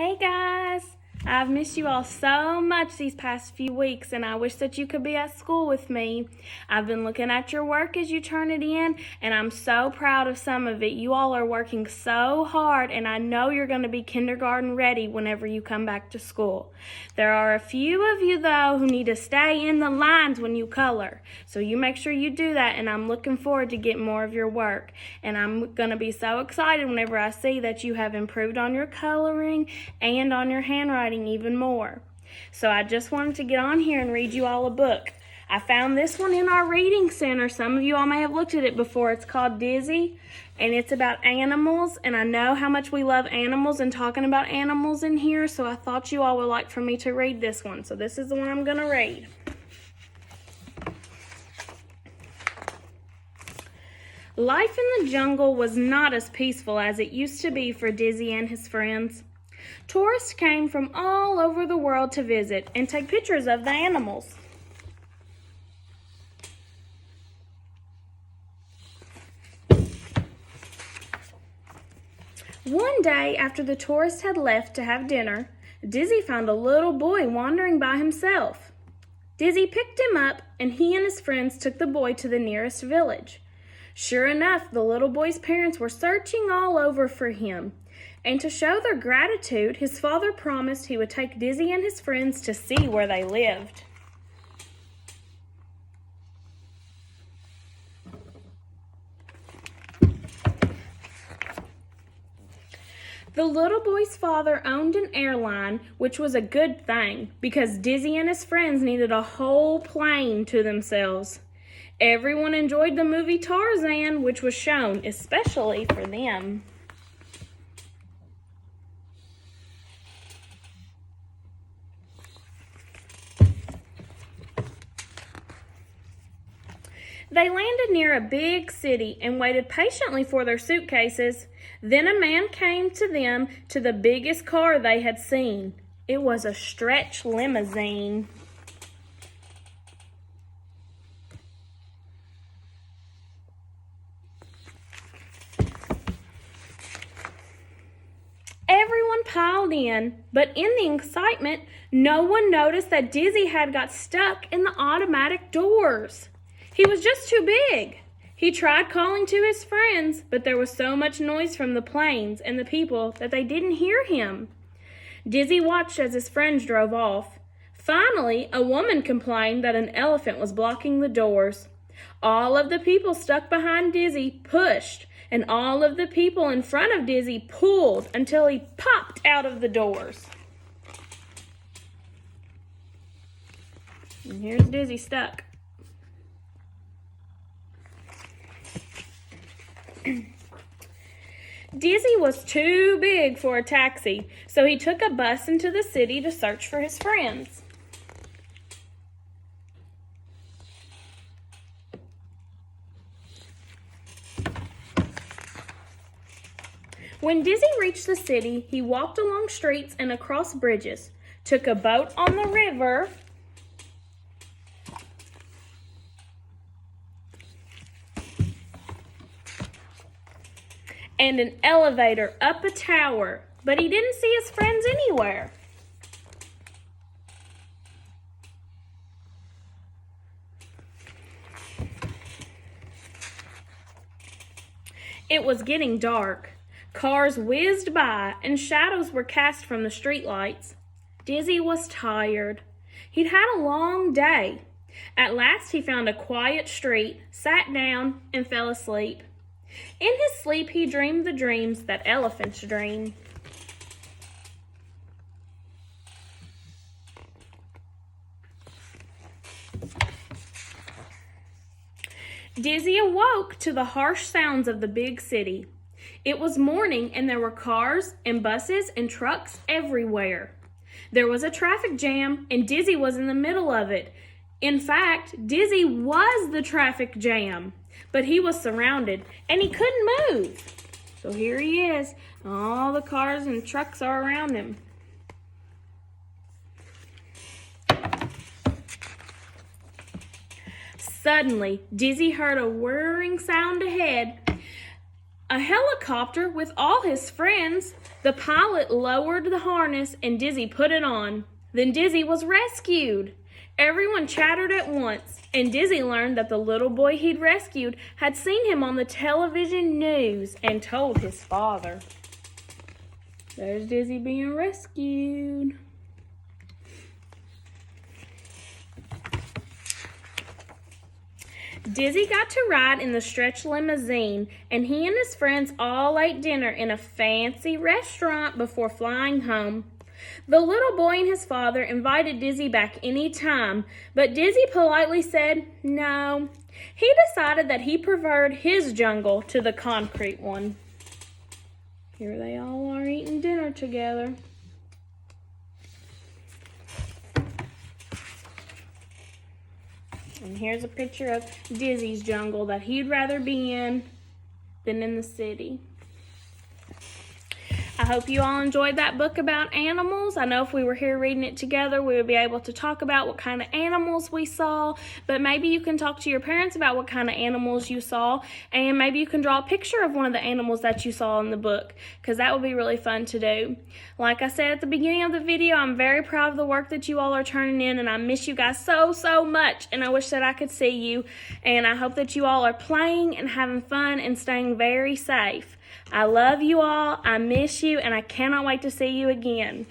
Hey guys! I've missed you all so much these past few weeks, and I wish that you could be at school with me. I've been looking at your work as you turn it in, and I'm so proud of some of it. You all are working so hard, and I know you're going to be kindergarten ready whenever you come back to school. There are a few of you, though, who need to stay in the lines when you color. So you make sure you do that, and I'm looking forward to getting more of your work. And I'm going to be so excited whenever I see that you have improved on your coloring and on your handwriting even more. So I just wanted to get on here and read you all a book. I found this one in our reading center. Some of you all may have looked at it before. It's called Dizzy, and it's about animals, and I know how much we love animals and talking about animals in here, so I thought you all would like for me to read this one. So this is the one I'm going to read. Life in the jungle was not as peaceful as it used to be for Dizzy and his friends. Tourists came from all over the world to visit and take pictures of the animals. One day, after the tourists had left to have dinner, Dizzy found a little boy wandering by himself. Dizzy picked him up, and he and his friends took the boy to the nearest village. Sure enough, the little boy's parents were searching all over for him. And to show their gratitude, his father promised he would take Dizzy and his friends to see where they lived. The little boy's father owned an airline, which was a good thing because Dizzy and his friends needed a whole plane to themselves. Everyone enjoyed the movie Tarzan, which was shown especially for them. They landed near a big city and waited patiently for their suitcases. Then a man came to them to the biggest car they had seen. It was a stretch limousine. Everyone piled in, but in the excitement, no one noticed that Dizzy had got stuck in the automatic doors. He was just too big. He tried calling to his friends, but there was so much noise from the planes and the people that they didn't hear him. Dizzy watched as his friends drove off. Finally, a woman complained that an elephant was blocking the doors. All of the people stuck behind Dizzy pushed, and all of the people in front of Dizzy pulled until he popped out of the doors. And here's Dizzy stuck. Dizzy was too big for a taxi, so he took a bus into the city to search for his friends. When Dizzy reached the city, he walked along streets and across bridges, took a boat on the river, and an elevator up a tower, but he didn't see his friends anywhere. It was getting dark. Cars whizzed by, and shadows were cast from the streetlights. Dizzy was tired. He'd had a long day. At last he found a quiet street, sat down, and fell asleep. In his sleep, he dreamed the dreams that elephants dream. Dizzy awoke to the harsh sounds of the big city. It was morning, and there were cars and buses and trucks everywhere. There was a traffic jam, and Dizzy was in the middle of it. In fact, Dizzy was the traffic jam. But he was surrounded, and he couldn't move. So here he is. All the cars and trucks are around him. Suddenly, Dizzy heard a whirring sound ahead. A helicopter with all his friends The pilot lowered the harness and Dizzy put it on. Then Dizzy was rescued. Everyone chattered at once, and Dizzy learned that the little boy he'd rescued had seen him on the television news and told his father. There's Dizzy being rescued. Dizzy got to ride in the stretch limousine, and he and his friends all ate dinner in a fancy restaurant before flying home. The little boy and his father invited Dizzy back any time, but Dizzy politely said no. He decided that he preferred his jungle to the concrete one. Here they all are eating dinner together. And here's a picture of Dizzy's jungle that he'd rather be in than in the city. I hope you all enjoyed that book about animals. I know if we were here reading it together, we would be able to talk about what kind of animals we saw, but maybe you can talk to your parents about what kind of animals you saw, and maybe you can draw a picture of one of the animals that you saw in the book, because that would be really fun to do. Like I said at the beginning of the video, I'm very proud of the work that you all are turning in, and I miss you guys so much, and I wish that I could see you, and I hope that you all are playing and having fun and staying very safe. I love you all, I miss you, and I cannot wait to see you again.